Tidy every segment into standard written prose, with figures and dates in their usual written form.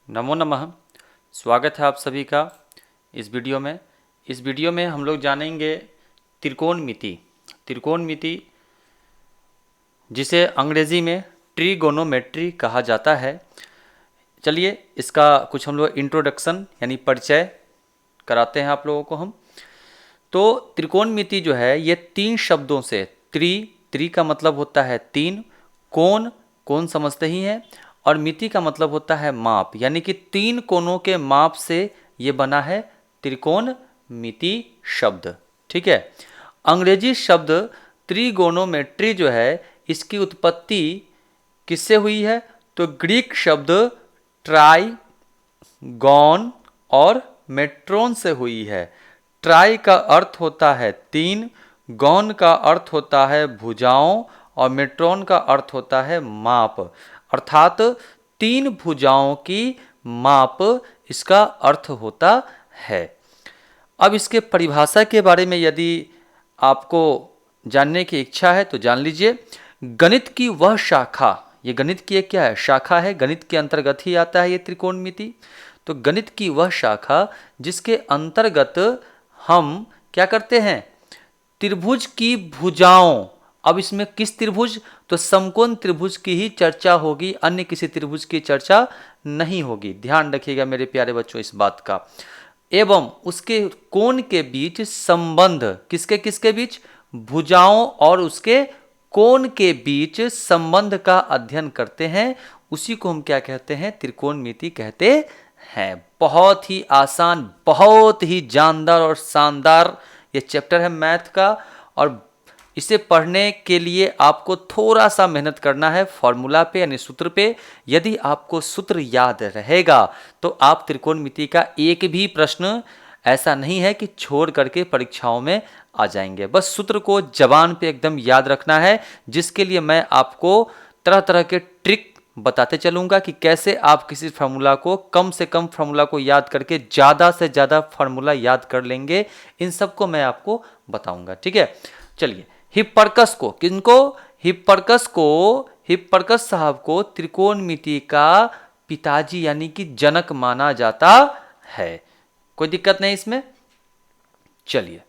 नमो नमः। स्वागत है आप सभी का इस वीडियो में हम लोग जानेंगे त्रिकोणमिति। त्रिकोणमिति जिसे अंग्रेजी में ट्रिगोनोमेट्री कहा जाता है। चलिए इसका कुछ हम लोग इंट्रोडक्शन यानी परिचय कराते हैं आप लोगों को हम। तो त्रिकोणमिति जो है ये तीन शब्दों से त्रि का मतलब होता है तीन, कोण समझते ही हैं, और मिति का मतलब होता है माप, यानी कि तीन कोणों के माप से ये बना है त्रिकोणमिति शब्द। ठीक है। अंग्रेजी शब्द त्रिगोनोमेट्री जो है इसकी उत्पत्ति किससे हुई है? तो ग्रीक शब्द ट्राई, गॉन और मेट्रोन से हुई है। ट्राई का अर्थ होता है तीन, गॉन का अर्थ होता है भुजाओं और मेट्रोन का अर्थ होता है माप, अर्थात तीन भुजाओं की माप इसका अर्थ होता है। अब इसके परिभाषा के बारे में यदि आपको जानने की इच्छा है तो जान लीजिए। गणित की वह शाखा, ये गणित की एक क्या है? शाखा है, गणित के अंतर्गत ही आता है ये त्रिकोणमिति। तो गणित की वह शाखा जिसके अंतर्गत हम क्या करते हैं? त्रिभुज की भुजाओं। अब इसमें किस त्रिभुज? तो समकोण त्रिभुज की ही चर्चा होगी, अन्य किसी त्रिभुज की चर्चा नहीं होगी। ध्यान रखिएगा मेरे प्यारे बच्चों इस बात का। एवं उसके कोण के बीच संबंध, किसके किसके बीच? भुजाओं और उसके कोण के बीच संबंध का अध्ययन करते हैं। उसी को हम क्या कहते हैं? त्रिकोणमिति कहते हैं। बहुत ही आसान, बहुत ही जानदार और शानदार ये चैप्टर है मैथ का, और इसे पढ़ने के लिए आपको थोड़ा सा मेहनत करना है फॉर्मूला पे यानी सूत्र पे। यदि आपको सूत्र याद रहेगा तो आप त्रिकोणमिति का एक भी प्रश्न ऐसा नहीं है कि छोड़ करके परीक्षाओं में आ जाएंगे। बस सूत्र को जबान पे एकदम याद रखना है, जिसके लिए मैं आपको तरह तरह के ट्रिक बताते चलूंगा कि कैसे आप किसी फार्मूला को कम से कम फार्मूला को याद करके ज़्यादा से ज़्यादा फार्मूला याद कर लेंगे। इन सबको मैं आपको बताऊंगा। ठीक है। चलिए, हिप्परकस को, किनको? हिप्परकस साहब को त्रिकोणमिति का पिताजी यानी कि जनक माना जाता है। कोई दिक्कत नहीं इसमें। चलिए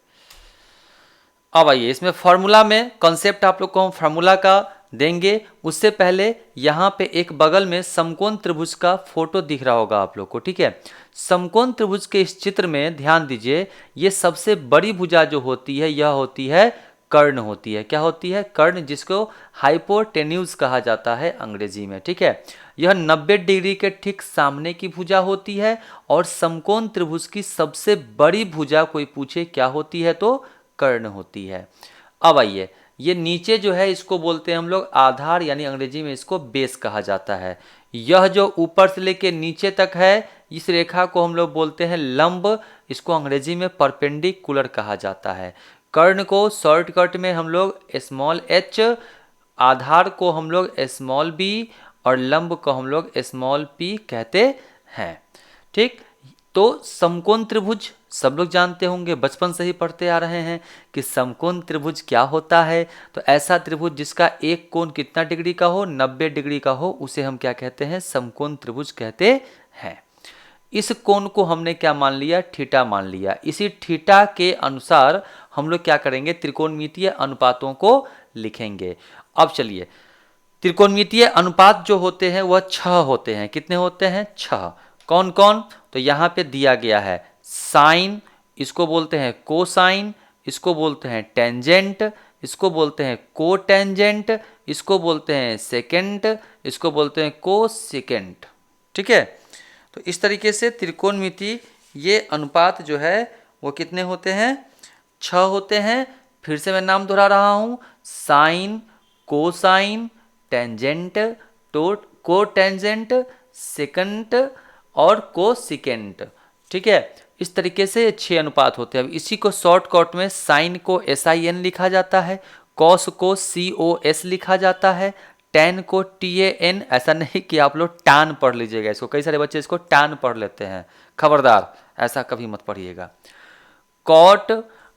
अब आइए, इसमें फॉर्मूला में कॉन्सेप्ट आप लोग को हम फार्मूला का देंगे। उससे पहले यहाँ पे एक बगल में समकोण त्रिभुज का फोटो दिख रहा होगा आप लोग को। ठीक है। समकोण त्रिभुज के इस चित्र में ध्यान दीजिए, ये सबसे बड़ी भुजा जो होती है यह होती है कर्ण होती है। क्या होती है? कर्ण, जिसको हाइपोटेन्यूज कहा जाता है अंग्रेजी में। ठीक है। यह 90 डिग्री के ठीक सामने की भुजा होती है, और समकोण त्रिभुज की सबसे बड़ी भुजा कोई पूछे क्या होती है तो कर्ण होती है। अब आइए, ये नीचे जो है इसको बोलते हैं हम लोग आधार, यानी अंग्रेजी में इसको बेस कहा जाता है। यह जो ऊपर से लेके नीचे तक है इस रेखा को हम लोग बोलते हैं लंब, इसको अंग्रेजी में परपेंडिकुलर कहा जाता है। कर्ण को शॉर्टकट में हम लोग स्मॉल एच, आधार को हम लोग स्मॉल बी और लंब को हम लोग स्मॉल पी कहते हैं। ठीक। तो समकोण त्रिभुज सब लोग जानते होंगे, बचपन से ही पढ़ते आ रहे हैं कि समकोण त्रिभुज क्या होता है। तो ऐसा त्रिभुज जिसका एक कोण कितना डिग्री का हो? 90 डिग्री का हो, उसे हम क्या कहते हैं? समकोण त्रिभुज कहते हैं। इस कोण को हमने क्या मान लिया? थीटा मान लिया। इसी थीटा के अनुसार हम लोग क्या करेंगे? त्रिकोणमितीय अनुपातों को लिखेंगे। अब चलिए, त्रिकोणमितीय अनुपात जो होते हैं वह 6 होते हैं। कितने होते हैं? 6। कौन कौन? तो यहाँ पे दिया गया है साइन, इसको बोलते हैं कोसाइन, इसको बोलते हैं टेंजेंट, इसको बोलते हैं कोटेंजेंट, इसको बोलते हैं सेकेंट, इसको बोलते हैं कोसेकेंट। ठीक है। तो इस तरीके से त्रिकोणमिति ये अनुपात जो है वो कितने होते हैं? 6 होते हैं। फिर से मैं नाम दोहरा रहा हूँ, sine, cosine, tangent, cotangent, secant और कोसिकेंट। ठीक है। इस तरीके से 6 अनुपात होते हैं। अब इसी को शॉर्टकट में साइन को SIN लिखा जाता है, कॉस को COS लिखा जाता है, टैन को TAN। ऐसा नहीं कि आप लोग टान पढ़ लीजिएगा इसको, कई सारे बच्चे इसको टान पढ़ लेते हैं, खबरदार ऐसा कभी मत पढ़िएगा। कॉट,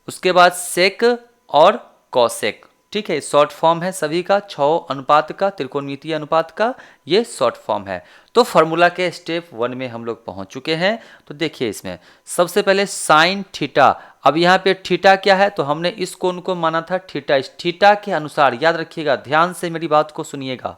उसके बाद सेक और कॉसेक। ठीक है, शॉर्ट फॉर्म है सभी का, 6 अनुपात का, त्रिकोणमितीय अनुपात का ये शॉर्ट फॉर्म है। तो फॉर्मूला के स्टेप 1 में हम लोग पहुंच चुके हैं। तो देखिए इसमें सबसे पहले साइन थीटा, अब यहाँ पे थीटा क्या है, तो हमने इस कोण को माना था थीटा, इस थीटा के अनुसार याद रखिएगा, ध्यान से मेरी बात को सुनिएगा,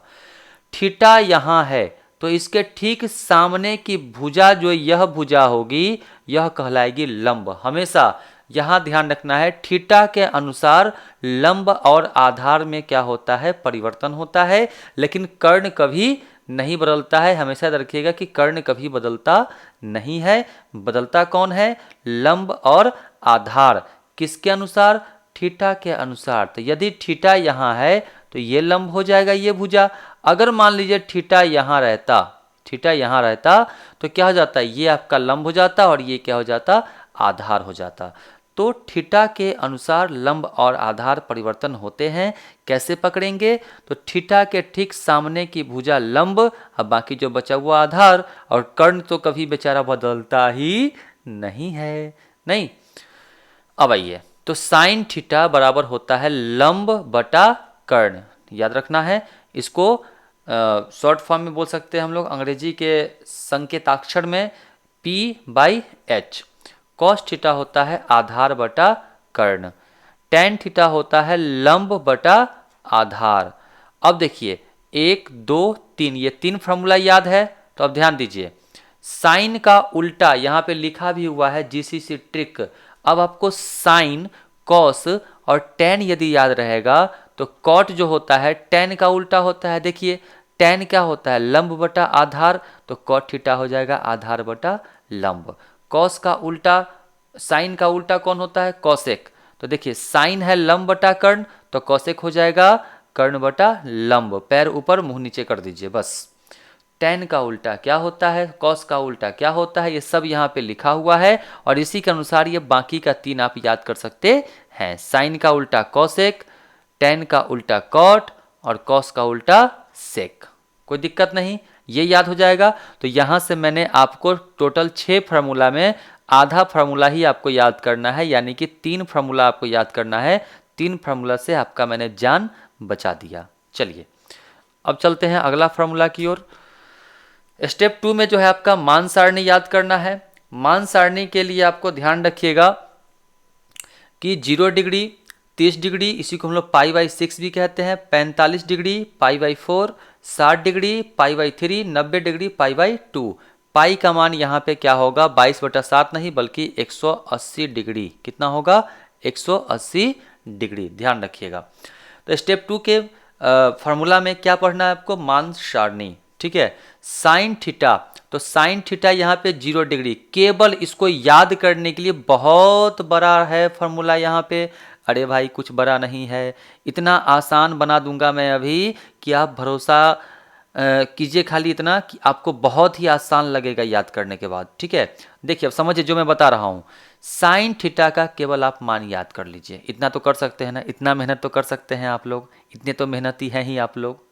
थीटा यहाँ है तो इसके ठीक सामने की भुजा जो यह भुजा होगी यह कहलाएगी लंब। हमेशा यहाँ ध्यान रखना है, थीटा के अनुसार लंब और आधार में क्या होता है, परिवर्तन होता है, लेकिन कर्ण कभी नहीं बदलता है। हमेशा याद रखिएगा कि कर्ण कभी बदलता नहीं है। बदलता कौन है, लंब और आधार। किसके अनुसार, थीटा के अनुसार। तो यदि थीटा यहाँ है तो ये लंब हो जाएगा ये भुजा। अगर मान लीजिए थीटा यहाँ रहता, थीटा यहाँ रहता तो क्या हो जाता, ये आपका लंब हो जाता और ये क्या हो जाता, आधार हो जाता। तो थीटा के अनुसार लंब और आधार परिवर्तन होते हैं। कैसे पकड़ेंगे, तो थीटा के ठीक सामने की भुजा लंब, अब बाकी जो बचा हुआ आधार, और कर्ण तो कभी बेचारा बदलता ही नहीं है, नहीं। अब आइए, तो साइन थीटा बराबर होता है लंब बटा कर्ण, याद रखना है इसको। शॉर्ट फॉर्म में बोल सकते हैं हम लोग अंग्रेजी के संकेताक्षर में P/H। कॉस थीटा होता है आधार बटा कर्ण, टेन थीटा होता है लंब बटा आधार। अब देखिए 1 2 3 ये 3 फॉर्मूला याद है, तो अब ध्यान दीजिए, साइन का उल्टा यहाँ पे लिखा भी हुआ है GCC ट्रिक। अब आपको साइन, कॉस और टेन यदि याद रहेगा तो कॉट जो होता है टेन का उल्टा होता है। देखिए टेन क्या होता है, लंब बटा आधार, तो कॉट थीटा हो जाएगा आधार बटा लंब। कॉस का उल्टा, साइन का उल्टा कौन होता है, कॉसेक। तो देखिए साइन है लंब बटा कर्ण, तो कॉसेक हो जाएगा कर्ण बटा लंब। पैर ऊपर मुंह नीचे कर दीजिए बस। टेन का उल्टा क्या होता है, कॉस का उल्टा क्या होता है, ये सब यहाँ पे लिखा हुआ है और इसी के अनुसार ये बाकी का 3 आप याद कर सकते हैं। साइन का उल्टा कॉसेक, टेन का उल्टा कॉट और कॉस का उल्टा सेक। कोई दिक्कत नहीं, ये याद हो जाएगा। तो यहाँ से मैंने आपको टोटल 6 फार्मूला में आधा फार्मूला ही आपको याद करना है, यानी कि 3 फार्मूला आपको याद करना है। 3 फार्मूला से आपका मैंने जान बचा दिया। चलिए अब चलते हैं अगला फार्मूला की ओर। स्टेप 2 में जो है आपका मान सारणी याद करना है। मान सारणी के लिए आपको ध्यान रखिएगा कि 0 डिग्री, 30 डिग्री, इसी को हम लोग π/6 भी कहते हैं, 45 डिग्री π/4, 60 डिग्री π/3, 90 डिग्री π/2। पाई का मान यहाँ पे क्या होगा, 22/7 नहीं बल्कि 180 डिग्री। कितना होगा, 180 डिग्री, ध्यान रखिएगा। तो स्टेप 2 के फार्मूला में क्या पढ़ना है आपको, मान सारणी, ठीक है। साइन थीटा, तो साइन थीटा यहाँ पे 0 डिग्री, केवल इसको याद करने के लिए बहुत बड़ा है फॉर्मूला यहाँ पे। अरे भाई कुछ बड़ा नहीं है, इतना आसान बना दूंगा मैं अभी कि आप भरोसा कीजिए खाली इतना कि आपको बहुत ही आसान लगेगा याद करने के बाद, ठीक है। देखिए अब समझिए जो मैं बता रहा हूँ, साइन थीटा का केवल आप मान याद कर लीजिए, इतना तो कर सकते हैं ना, इतना मेहनत तो कर सकते हैं आप लोग, इतने तो मेहनती हैं ही आप लोग।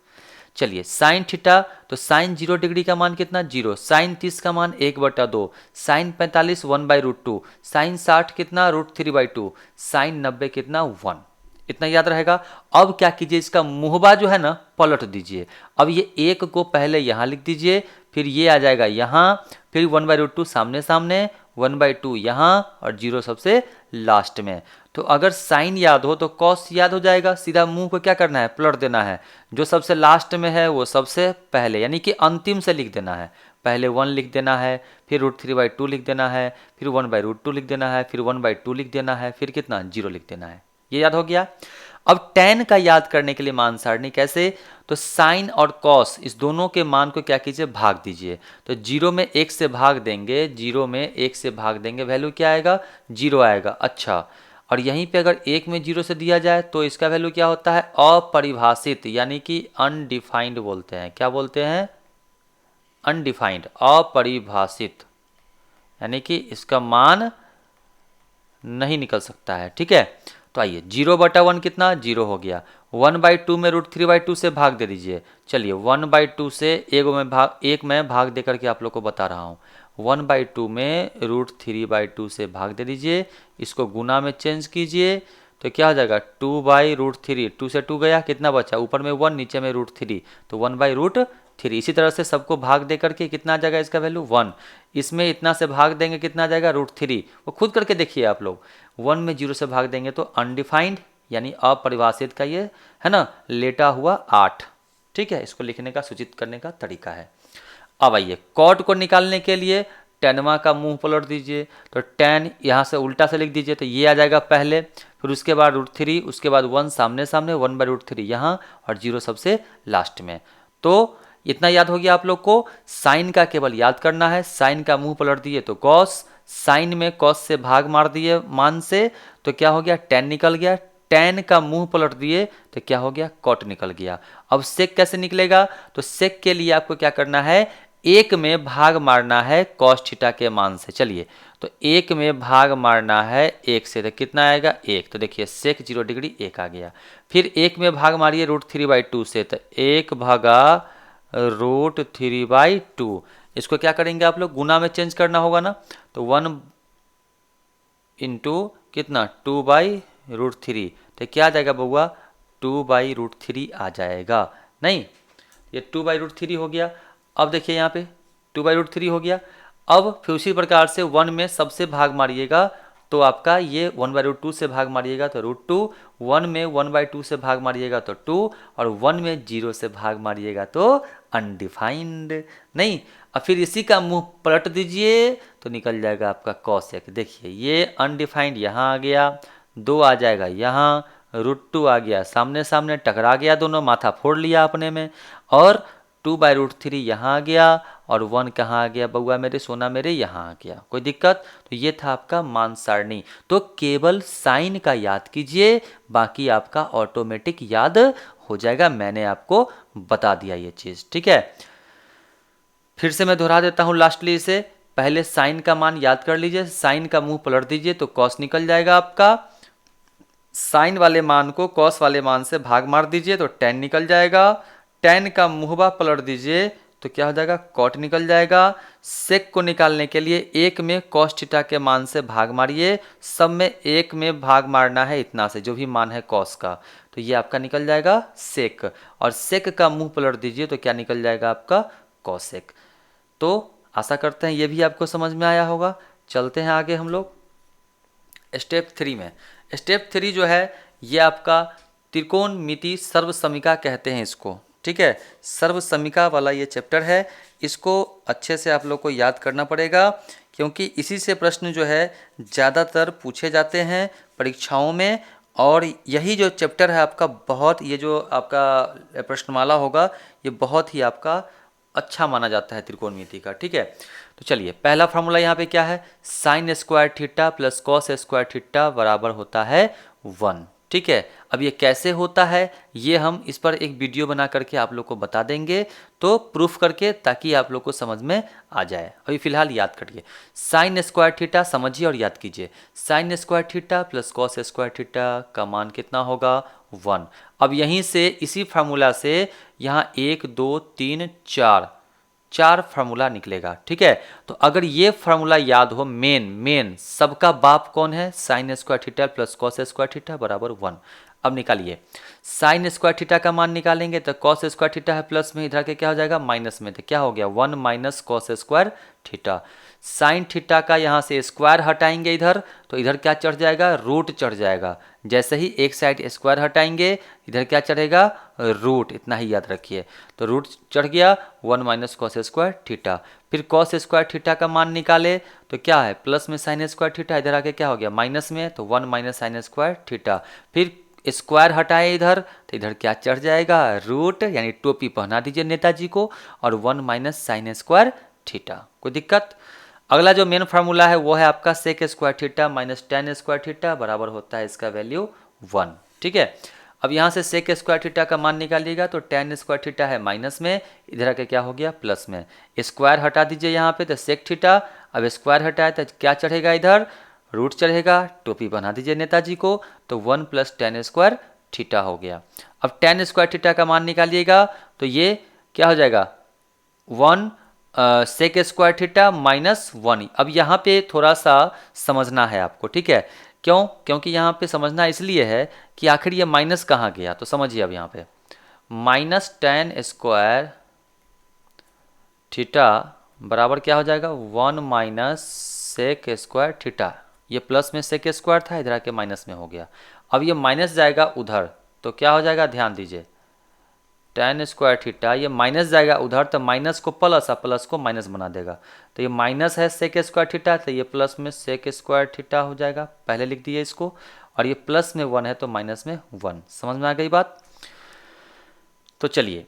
चलिए साइन थीटा, तो साइन 0 डिग्री का मान कितना, 0। साइन 30 का मान 1/2, साइन 45 1/√2, साइन 60 कितना, √3/2, साइन 90 कितना, 1। इतना याद रहेगा। अब क्या कीजिए, इसका मुहबा जो है ना पलट दीजिए। अब ये 1 को पहले यहाँ लिख दीजिए, फिर ये आ जाएगा यहाँ, फिर 1/√2 सामने सामने, 1/2 यहाँ और 0 सबसे लास्ट में। तो अगर साइन याद हो तो कॉस याद हो जाएगा, सीधा मुंह को क्या करना है, पलट देना है। जो सबसे लास्ट में है वो सबसे पहले, यानी कि अंतिम से लिख देना है। पहले 1 लिख देना है, फिर √3/2 लिख देना है, फिर 1/√2 लिख देना है, फिर 1/2 लिख देना है, फिर कितना, 0 लिख देना है। ये याद हो गया। अब tan का याद करने के लिए मान सारणी कैसे, तो साइन और कॉस इस दोनों के मान को क्या कीजिए, भाग दीजिए। तो 0 में 1 से भाग देंगे, 0 में 1 से भाग देंगे, वैल्यू क्या आएगा, 0 आएगा। अच्छा, और यहीं पे अगर 1 में 0 से दिया जाए तो इसका वैल्यू क्या होता है, अपरिभाषित, यानी कि अनडिफाइंड बोलते हैं। क्या बोलते हैं, अनडिफाइंड, अपरिभाषित, यानी कि इसका मान नहीं निकल सकता है, ठीक है। तो आइए 0/1 कितना, 0 हो गया। 1/2 में √3/2 से भाग दे दीजिए। चलिए 1/2 से एक में भाग दे करके आप लोग को बता रहा हूँ। 1/2 में √3/2 से भाग दे दीजिए, इसको गुना में चेंज कीजिए, तो क्या हो जाएगा 2/√3, 2 से 2 गया, कितना बचा, ऊपर में 1 नीचे में √3, तो 1/√3। इसी तरह से सबको भाग दे करके कितना आ जाएगा इसका वैल्यू 1, इसमें इतना से भाग देंगे कितना आ जाएगा √3, वो खुद करके देखिए आप लोग। 1 में 0 से भाग देंगे तो अनडिफाइंड यानी अपरिभाषित का ये है ना लेटा हुआ 8। ठीक है, इसको लिखने का सूचित करने का तरीका है। अब आइए कॉट को निकालने के लिए टेनवा का मुंह पलट दीजिए, तो टेन यहाँ से उल्टा से लिख दीजिए, तो ये आ जाएगा पहले, फिर उसके बाद √3, उसके बाद 1 सामने सामने 1/√3 यहाँ और 0 सबसे लास्ट में। तो इतना याद हो गया आप लोग को। साइन का केवल याद करना है, साइन का मुंह पलट दिए तो कॉस, साइन में कॉस से भाग मार दिए मान से, तो क्या हो गया टेन निकल गया, टेन का मुंह पलट दिए तो क्या हो गया कॉट निकल गया। अब सेक कैसे निकलेगा, तो सेक के लिए आपको क्या करना है, एक में भाग मारना है कॉस थीटा के मान से। चलिए, तो एक में भाग मारना है एक से, तो कितना आएगा 1, तो देखिए सेक 0 डिग्री 1 आ गया। फिर एक में भाग मारिए √3/2 से, तो 1 भागा √3/2, इसको क्या करेंगे आप लोग गुना में चेंज करना होगा ना, तो 1 इंटू कितना 2/√3, तो क्या आ जाएगा बउआ 2/√3 आ जाएगा, नहीं ये 2/√3 हो गया। अब देखिए यहाँ पे 2/√3 हो गया। अब फिर उसी प्रकार से 1 में सबसे भाग मारिएगा तो आपका ये 1/√2 से भाग मारिएगा तो √2, 1 में 1/2 से भाग मारिएगा तो 2, और 1 में 0 से भाग मारिएगा तो अनडिफाइंड। नहीं, अब फिर इसी का मुंह पलट दीजिए तो निकल जाएगा आपका कॉसेक। देखिए ये अनडिफाइंड यहाँ आ गया, 2 आ जाएगा यहाँ, √2 आ गया, सामने सामने टकरा गया, दोनों माथा फोड़ लिया अपने में, और 2/√3 यहाँ आ गया, और 1 कहाँ आ गया बउआ मेरे सोना मेरे यहाँ आ गया। कोई दिक्कत, तो ये था आपका मान सारणी। तो केवल साइन का याद कीजिए, बाकी आपका ऑटोमेटिक याद हो जाएगा, मैंने आपको बता दिया ये चीज़। ठीक है, फिर से मैं दोहरा देता हूँ लास्टली इसे, पहले साइन का मान याद कर लीजिए, साइन का मुंह पलट दीजिए तो कॉस निकल जाएगा आपका, साइन वाले मान को कॉस वाले मान से भाग मार दीजिए तो टेन निकल जाएगा, टेन का मुहबा पलट दीजिए तो क्या हो जाएगा कॉट निकल जाएगा। सेक को निकालने के लिए एक में कॉस थीटा के मान से भाग मारिए, सब में एक में भाग मारना है इतना से जो भी मान है कॉस का, तो ये आपका निकल जाएगा सेक, और सेक का मुंह पलट दीजिए तो क्या निकल जाएगा आपका कॉसेक। तो आशा करते हैं ये भी आपको समझ में आया होगा। चलते हैं आगे हम लोग स्टेप 3 में। स्टेप 3 जो है ये आपका त्रिकोणमिति सर्वसमीका कहते हैं इसको। ठीक है, सर्वसमीका वाला ये चैप्टर है, इसको अच्छे से आप लोग को याद करना पड़ेगा क्योंकि इसी से प्रश्न जो है ज़्यादातर पूछे जाते हैं परीक्षाओं में, और यही जो चैप्टर है आपका बहुत, ये जो आपका प्रश्नमाला होगा ये बहुत ही आपका अच्छा माना जाता है त्रिकोणमिति का। ठीक है, तो चलिए पहला फार्मूला यहाँ पे क्या है, sine square theta plus cos square theta बराबर होता है 1। ठीक है, अब ये कैसे होता है ये हम इस पर एक वीडियो बना करके आप लोग को बता देंगे, तो प्रूफ करके, ताकि आप लोग को समझ में आ जाए। अभी फिलहाल याद करिए, साइन स्क्वायर थीटा समझिए और याद कीजिए, sine square theta plus cos square theta का मान कितना होगा 1। अब यहीं से इसी फार्मूला से यहाँ 1 2 3 4 फार्मूला निकलेगा। ठीक है, तो अगर ये फार्मूला याद हो, मेन सबका बाप कौन है, sine square theta plus cos square theta बराबर 1। अब निकालिए, साइन स्क्वायर थीटा का मान निकालेंगे तो कॉस स्क्वायर थीटा है प्लस में, इधर के क्या हो जाएगा माइनस में, तो क्या हो गया 1 minus cos square theta. Sine theta का यहाँ से स्क्वायर हटाएंगे इधर, तो इधर क्या चढ़ जाएगा रूट चढ़ जाएगा, जैसे ही एक साइड स्क्वायर हटाएंगे इधर क्या चढ़ेगा रूट, इतना ही याद रखिए। तो रूट चढ़ गया 1 माइनस कॉस स्क्वायर थीटा। फिर कॉस स्क्वायर थीटा का मान निकाले तो क्या है प्लस में साइन स्क्वायर थीटा, इधर आके क्या हो गया माइनस में, तो 1 माइनस साइन स्क्वायर थीटा। फिर स्क्वायर हटाए इधर, तो इधर क्या चढ़ जाएगा रूट, यानी टोपी पहना दीजिए नेताजी को, और 1 माइनस साइन स्क्वायर थीटा। कोई दिक्कत। अगला जो मेन फार्मूला है वो है आपका sec square theta minus tan square theta बराबर होता है इसका वैल्यू 1। ठीक है, अब यहाँ से सेक स्क्वायर थीटा का मान निकालिएगा तो टेन स्क्वायर थीटा है माइनस में, इधर आके क्या हो गया प्लस में, स्क्वायर हटा दीजिए यहाँ पे तो सेक थीटा, अब स्क्वायर हटाए तो क्या चढ़ेगा इधर रूट चढ़ेगा, टोपी बना दीजिए नेताजी को, तो 1 प्लस टेन स्क्वायर थीटा हो गया। अब टेन स्क्वायर थीटा का मान निकालिएगा तो ये क्या हो जाएगा 1 सेक स्क्वायर थीटा माइनस 1। अब यहाँ पे थोड़ा सा समझना है आपको, ठीक है, क्यों? क्योंकि यहाँ पे समझना इसलिए है कि आखिर ये माइनस कहाँ गया, तो समझिए अब यहाँ पे माइनस टेन स्क्वायर थीटा बराबर क्या हो जाएगा 1 माइनस सेक स्क्वायर थीटा। ये प्लस में सेक स्क्वायर था, इधर आके माइनस में हो गया। अब ये माइनस जाएगा उधर तो क्या हो जाएगा, ध्यान दीजिए टेन स्क्वायर थीटा, ये माइनस जाएगा उधर तो माइनस को प्लस और प्लस को माइनस बना देगा। तो ये माइनस है सेक स्क्वायर थीटा तो ये प्लस में सेक स्क्वायर थीटा हो जाएगा, पहले लिख दिए इसको। और ये प्लस में 1 है तो माइनस में 1। समझ में आ गई बात? तो चलिए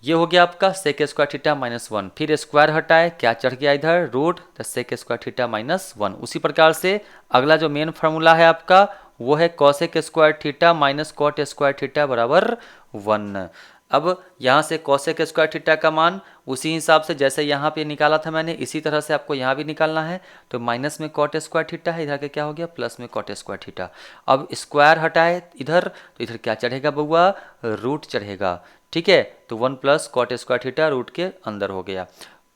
ये हो गया आपका सेक स्क्वायर थीटा माइनस 1। फिर स्क्वायर हटाए, क्या चढ़ गया इधर रूट, तो सेक स्क्वायर थीटा माइनस 1। उसी प्रकार से अगला जो मेन फार्मूला है आपका वो है cosec square theta minus cot square theta बराबर 1। अब यहाँ से कॉसेक स्क्वायर थीटा का मान उसी हिसाब से जैसे यहाँ पे निकाला था मैंने, इसी तरह से आपको यहाँ भी निकालना है। तो माइनस में कॉट स्क्वायर थीटा है, इधर के क्या हो गया प्लस में कॉट स्क्वायर थीटा। अब स्क्वायर हटाए इधर तो इधर क्या चढ़ेगा बउआ, रूट चढ़ेगा। ठीक है, तो 1 plus cot square theta root के अंदर हो गया।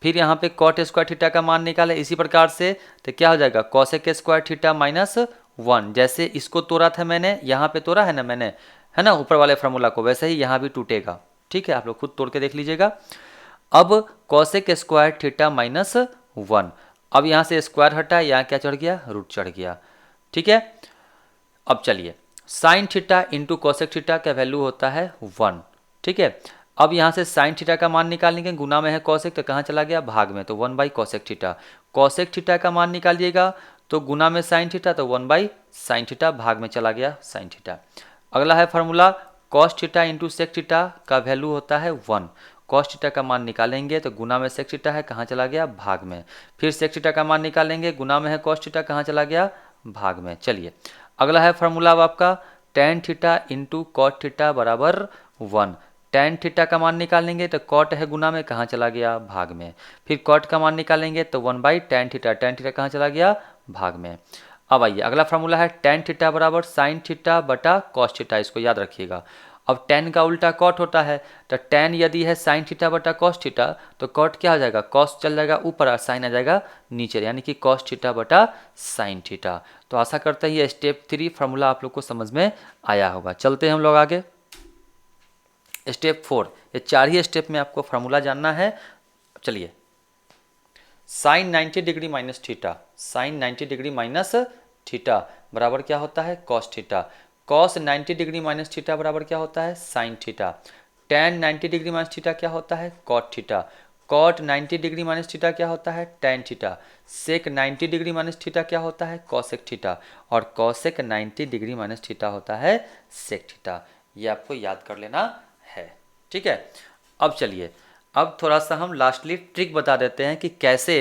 फिर यहाँ पे कॉट स्क्वायर थीटा का मान निकाले इसी प्रकार से, तो क्या हो जाएगा कॉसेक स्क्वायर थीटा माइनस 1। जैसे इसको तोड़ा था मैंने, यहाँ पे तोड़ा है ना मैंने, है ना ऊपर वाले फार्मूला को, वैसे ही यहाँ भी टूटेगा। ठीक है, आप लोग खुद तोड़ के देख लीजिएगा। अब कॉसेक स्क्वायर थीटा माइनस 1, अब यहाँ से स्क्वायर हटा, यहाँ क्या चढ़ गया रूट चढ़ गया। ठीक है, अब चलिए sine theta into cosec theta का वैल्यू होता है 1। ठीक है, अब यहाँ से साइन थीटा का मान निकालेंगे, गुना में है कॉसेक तो कहाँ चला गया भाग में, तो 1 by cosec theta. Cosec theta का मान निकालिएगा तो गुना में साइन थीटा तो 1 बाई साइन थीटा, भाग में चला गया साइन थीटा। अगला है formula cos theta into sec theta का वैल्यू होता है 1। कॉस थीटा का मान निकालेंगे तो गुना में सेक थीटा है, कहाँ चला गया भाग में। फिर सेक थीटा का मान निकालेंगे, गुना में है कॉस थीटा, कहाँ चला गया भाग में। चलिए अगला है फार्मूला अब आपका tan theta into cot theta बराबर 1। टेन थीटा का मान निकालेंगे तो कॉट है गुना में, कहाँ चला गया भाग में। फिर कॉट का मान निकालेंगे तो 1 by tan theta, tan theta कहाँ चला गया भाग में। अब आइए अगला फार्मूला है टेन थीटा बराबर साइन थीटा बटा कॉस थीटा, इसको याद रखिएगा। अब टेन का उल्टा कॉट होता है, तो टेन यदि है साइन थीटा बटा कॉस थीटा तो कॉट क्या हो जाएगा, कॉस चल जाएगा ऊपर और साइन आ जाएगा नीचे, यानी कि कॉस थीटा बटा साइन थीटा। तो आशा करते हैं ये स्टेप 3 फार्मूला आप लोग को समझ में आया होगा। चलते हैं हम लोग आगे स्टेप 4। ये 4 ही स्टेप में आपको फार्मूला जानना है। चलिए sine 90 degree minus theta, sine 90 degree minus theta बराबर क्या होता है cos theta. Cos 90 degree minus theta बराबर क्या होता है sine theta. Tan 90 degree minus theta क्या होता है cot theta. Cot 90 degree minus theta क्या होता है tan theta. Sec 90 degree minus theta क्या होता है कॉसेक थीटा। और कॉसेक 90 डिग्री माइनस थीटा होता है सेक थीटा। ये आपको याद कर लेना है। ठीक है, अब चलिए अब थोड़ा सा हम लास्टली ट्रिक बता देते हैं कि कैसे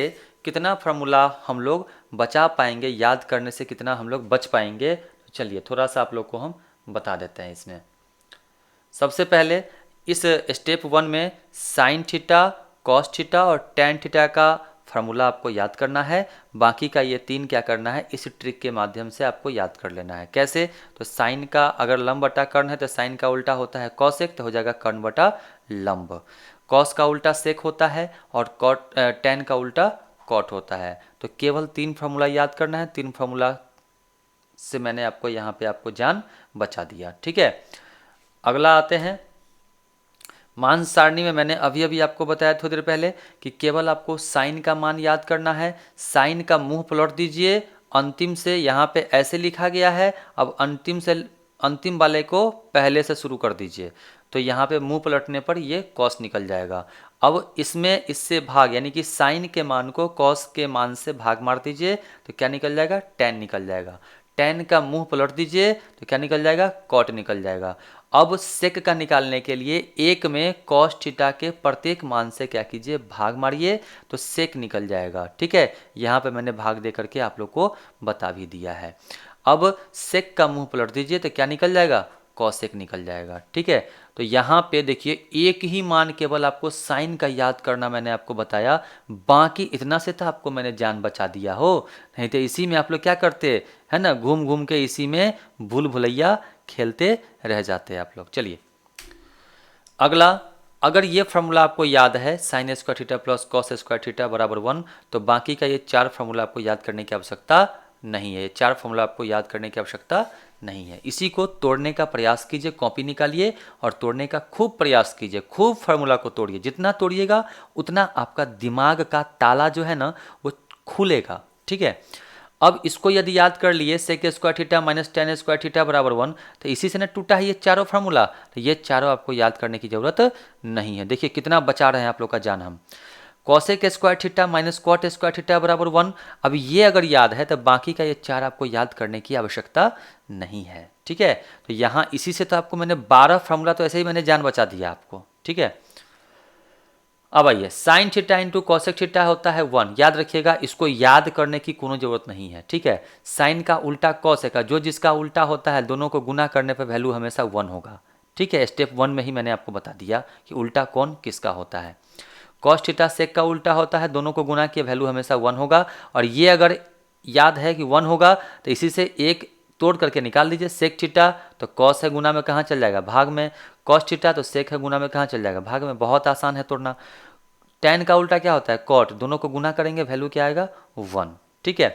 कितना फार्मूला हम लोग बचा पाएंगे, याद करने से कितना हम लोग बच पाएंगे। तो चलिए थोड़ा सा आप लोग को हम बता देते हैं इसमें। सबसे पहले इस स्टेप 1 में साइन थीटा, कॉस थीटा और टेन थीटा का फार्मूला आपको याद करना है। बाकी का ये 3 क्या करना है, इस ट्रिक के माध्यम से आपको याद कर लेना है। कैसे, तो साइन का अगर लंब बटा कर्ण है तो साइन का उल्टा होता है कॉसेक, तो हो जाएगा कर्ण बटा लंब। कॉस का उल्टा सेक होता है और कॉट टेन का उल्टा कॉट होता है। तो केवल 3 फार्मूला याद करना है। 3 फार्मूला से मैंने आपको यहाँ पे आपको जान बचा दिया। ठीक है, अगला आते हैं मान सारणी में। मैंने अभी अभी आपको बताया थोड़ी देर पहले कि केवल आपको साइन का मान याद करना है। साइन का मुंह पलट दीजिए, अंतिम से यहाँ पे ऐसे लिखा गया है, अब अंतिम से अंतिम वाले को पहले से शुरू कर दीजिए। तो यहाँ पे मुंह पलटने पर ये कॉस निकल जाएगा। अब इसमें इससे भाग, यानी कि साइन के मान को कॉस के मान से भाग मार दीजिए तो क्या निकल जाएगा टेन निकल जाएगा। टेन का मुंह पलट दीजिए तो क्या निकल जाएगा कॉट निकल जाएगा। अब सेक का निकालने के लिए एक में कॉस थीटा के प्रत्येक मान से क्या कीजिए भाग मारिए तो सेक निकल जाएगा। ठीक है, यहाँ पे मैंने भाग दे करके आप लोग को बता भी दिया है। अब सेक का मुंह पलट दीजिए तो क्या निकल जाएगा कॉसेक निकल जाएगा। ठीक है, तो यहाँ पे देखिए एक ही मान केवल आपको साइन का याद करना मैंने आपको बताया, बाकी इतना से तो आपको मैंने जान बचा दिया हो। नहीं तो इसी में आप लोग क्या करते है ना, घूम घूम के इसी में भूल भुलैया खेलते रह जाते आप लोग। चलिए अगला, अगर ये फार्मूला आपको याद है sine square theta plus cos square theta बराबर 1, तो बाकी का ये 4 फार्मूला आपको याद करने की आवश्यकता नहीं है। ये 4 फॉर्मूला आपको याद करने की आवश्यकता नहीं है। इसी को तोड़ने का प्रयास कीजिए, कॉपी निकालिए और तोड़ने का खूब प्रयास कीजिए, खूब फार्मूला को तोड़िए। जितना तोड़िएगा उतना आपका दिमाग का ताला जो है ना वो खुलेगा। ठीक है, अब इसको यदि याद कर लिए sec square theta minus tan square theta बराबर 1, तो इसी से ना टूटा है ये चारों फार्मूला। तो ये चारों आपको याद करने की जरूरत नहीं है। देखिए कितना बचा रहे हैं आप लोग का जान हम। Cosec square theta minus cot square theta बराबर 1, अब ये अगर याद है तो बाकी का ये 4 आपको याद करने की आवश्यकता नहीं है। ठीक है, तो यहाँ इसी से तो आपको मैंने 12 फार्मूला तो ऐसे ही मैंने जान बचा दिया आपको। ठीक है, अब आइए sine theta into cosec theta होता है 1। याद रखिएगा, इसको याद करने की कोनो जरूरत नहीं है। ठीक है, साइन का उल्टा कॉसेक का, जो जिसका उल्टा होता है दोनों को गुना करने पर वैल्यू हमेशा 1 होगा। ठीक है, स्टेप 1 में ही मैंने आपको बता दिया कि उल्टा कौन किसका होता है। कॉस थीटा सेक का उल्टा होता है, दोनों को गुना किए वैल्यू हमेशा 1 होगा। और ये अगर याद है कि 1 होगा तो इसी से एक तोड़ करके निकाल दीजिए। सेक थीटा तो कॉस है गुना में कहाँ चल जाएगा, भाग में। कॉस थीटा तो सेक है गुना में कहाँ चल जाएगा, भाग में। बहुत आसान है तोड़ना। टेन का उल्टा क्या होता है, कॉट, दोनों को गुना करेंगे वैल्यू क्या आएगा 1। ठीक है,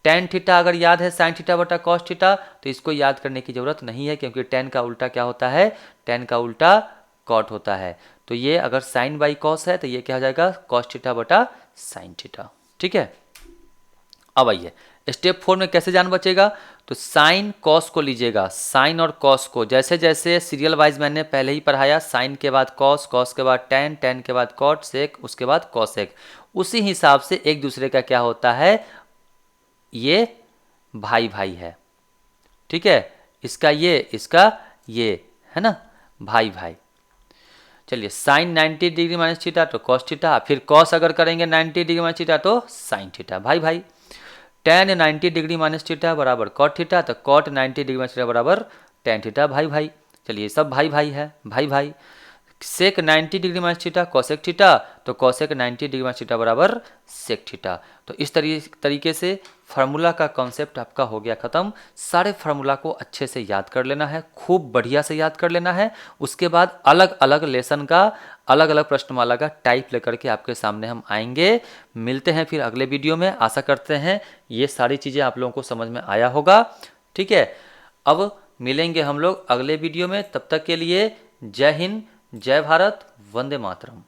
टेन थीटा अगर याद है साइन थीटा बटा कॉस थीटा, तो इसको याद करने की जरूरत नहीं है क्योंकि टेन का उल्टा क्या होता है, टेन का उल्टा कॉट होता है। तो ये अगर साइन बाई कॉस है तो ये क्या हो जाएगा, कॉस थीटा बटा साइन थीटा। ठीक है, अब आइए स्टेप 4 में कैसे जान बचेगा। तो साइन कॉस को लीजिएगा, साइन और कॉस को जैसे जैसे सीरियल वाइज मैंने पहले ही पढ़ाया, साइन के बाद कॉस, कॉस के बाद टेन, टेन के बाद कॉट, सेक, उसके बाद कॉसेक, उसी हिसाब से एक दूसरे का क्या होता है, ये भाई भाई है। ठीक है, इसका ये, इसका ये, है ना, भाई भाई। चलिए साइन 90 डिग्री माइनस थीटा तो कॉस थीटा, फिर कॉस अगर करेंगे 90 डिग्री माइनस थीटा तो साइन थीटा, भाई भाई। टेन 90 डिग्री माइनस थीटा बराबर कॉट थीटा, तो कॉट 90 डिग्री माइनस थीटा बराबर टेन थीटा, भाई भाई। चलिए सब भाई भाई है, भाई भाई। सेक 90 degree minus theta cosec theta, तो कॉसेक 90 डिग्री माइनस थीटा बराबर सेक थीटा। तो इस तरीके से फार्मूला का कॉन्सेप्ट आपका हो गया खत्म। सारे फार्मूला को अच्छे से याद कर लेना है, खूब बढ़िया से याद कर लेना है। उसके बाद अलग अलग लेसन का अलग अलग प्रश्नमाला का टाइप लेकर के आपके सामने हम आएंगे। मिलते हैं फिर अगले वीडियो में। आशा करते हैं ये सारी चीज़ें आप लोगों को समझ में आया होगा। ठीक है, अब मिलेंगे हम लोग अगले वीडियो में। तब तक के लिए जय हिंद, जय भारत, वंदे मातरम।